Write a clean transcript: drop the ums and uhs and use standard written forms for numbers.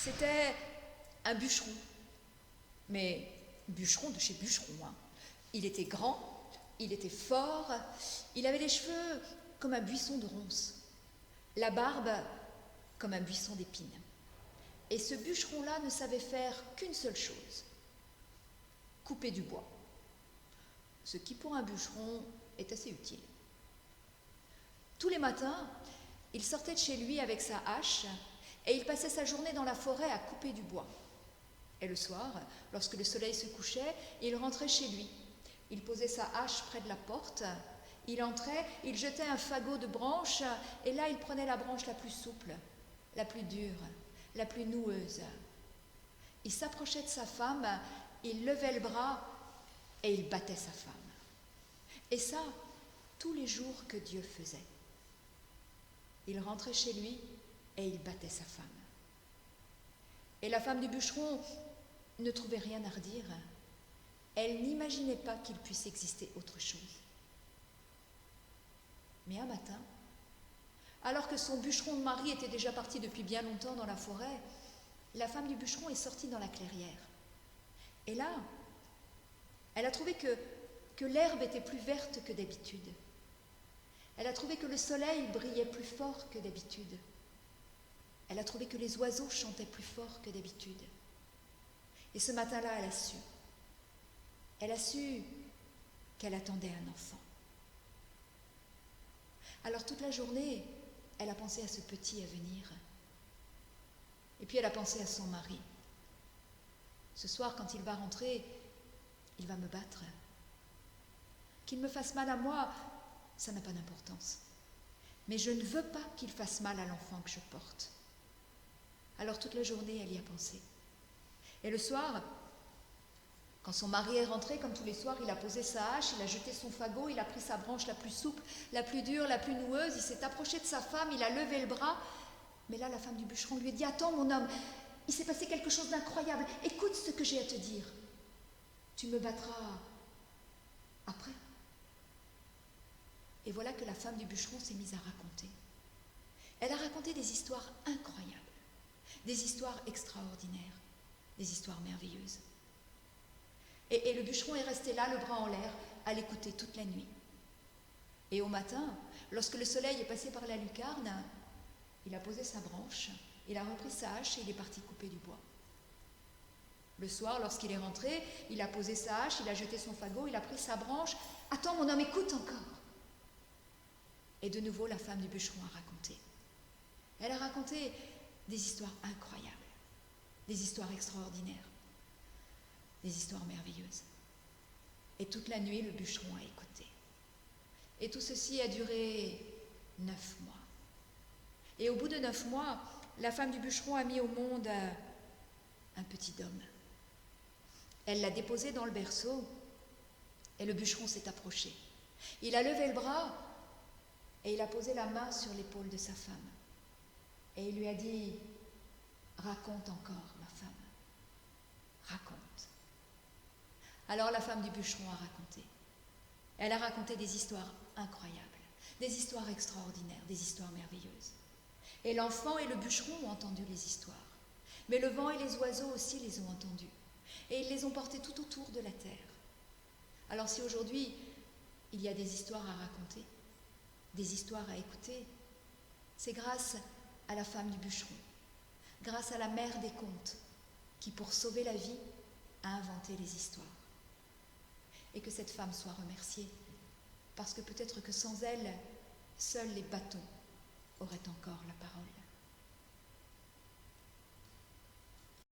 C'était un bûcheron, mais bûcheron de chez bûcheron. Il était grand, il était fort, il avait les cheveux comme un buisson de ronces, la barbe comme un buisson d'épines. Et ce bûcheron-là ne savait faire qu'une seule chose, couper du bois, ce qui pour un bûcheron est assez utile. Tous les matins, il sortait de chez lui avec sa hache et il passait sa journée dans la forêt à couper du bois. Et le soir, lorsque le soleil se couchait, il rentrait chez lui. Il posait sa hache près de la porte, il entrait, il jetait un fagot de branches et là il prenait la branche la plus souple, la plus dure, la plus noueuse. Il s'approchait de sa femme, il levait le bras et il battait sa femme. Et ça, tous les jours que Dieu faisait. Il rentrait chez lui et il battait sa femme. Et la femme du bûcheron ne trouvait rien à redire. Elle n'imaginait pas qu'il puisse exister autre chose. Mais un matin, alors que son bûcheron de mari était déjà parti depuis bien longtemps dans la forêt, la femme du bûcheron est sortie dans la clairière. Et là, elle a trouvé que l'herbe était plus verte que d'habitude. Elle a trouvé que le soleil brillait plus fort que d'habitude. Elle a trouvé que les oiseaux chantaient plus fort que d'habitude. Et ce matin-là, elle a su. Elle a su qu'elle attendait un enfant. Alors toute la journée, elle a pensé à ce petit à venir. Et puis elle a pensé à son mari. Ce soir, quand il va rentrer, il va me battre. Qu'il me fasse mal à moi, ça n'a pas d'importance. Mais je ne veux pas qu'il fasse mal à l'enfant que je porte. Alors toute la journée, elle y a pensé. Et le soir, quand son mari est rentré, comme tous les soirs, il a posé sa hache, il a jeté son fagot, il a pris sa branche la plus souple, la plus dure, la plus noueuse, il s'est approché de sa femme, il a levé le bras. Mais là, la femme du bûcheron lui a dit « Attends, mon homme, il s'est passé quelque chose d'incroyable. Écoute ce que j'ai à te dire. Tu me battras après. » Et voilà que la femme du bûcheron s'est mise à raconter. Elle a raconté des histoires incroyables, des histoires extraordinaires, des histoires merveilleuses. Et le bûcheron est resté là, le bras en l'air, à l'écouter toute la nuit. Et au matin, lorsque le soleil est passé par la lucarne, il a posé sa branche, il a repris sa hache et il est parti couper du bois. Le soir, lorsqu'il est rentré, il a posé sa hache, il a jeté son fagot, il a pris sa branche. « Attends, mon homme, écoute encore !» Et de nouveau, la femme du bûcheron a raconté. Elle a raconté des histoires incroyables, des histoires extraordinaires, des histoires merveilleuses. Et toute la nuit, le bûcheron a écouté. Et tout ceci a duré 9 mois. Et au bout de 9 mois, la femme du bûcheron a mis au monde un petit homme. Elle l'a déposé dans le berceau et le bûcheron s'est approché. Il a levé le bras et il a posé la main sur l'épaule de sa femme. Et il lui a dit « Raconte encore, ma femme, raconte. » Alors la femme du bûcheron a raconté. Elle a raconté des histoires incroyables, des histoires extraordinaires, des histoires merveilleuses. Et l'enfant et le bûcheron ont entendu les histoires. Mais le vent et les oiseaux aussi les ont entendues. Et ils les ont portées tout autour de la terre. Alors si aujourd'hui, il y a des histoires à raconter, des histoires à écouter, c'est grâce à la femme du bûcheron, grâce à la mère des contes, qui pour sauver la vie a inventé les histoires. Et que cette femme soit remerciée, parce que peut-être que sans elle, seuls les bâtons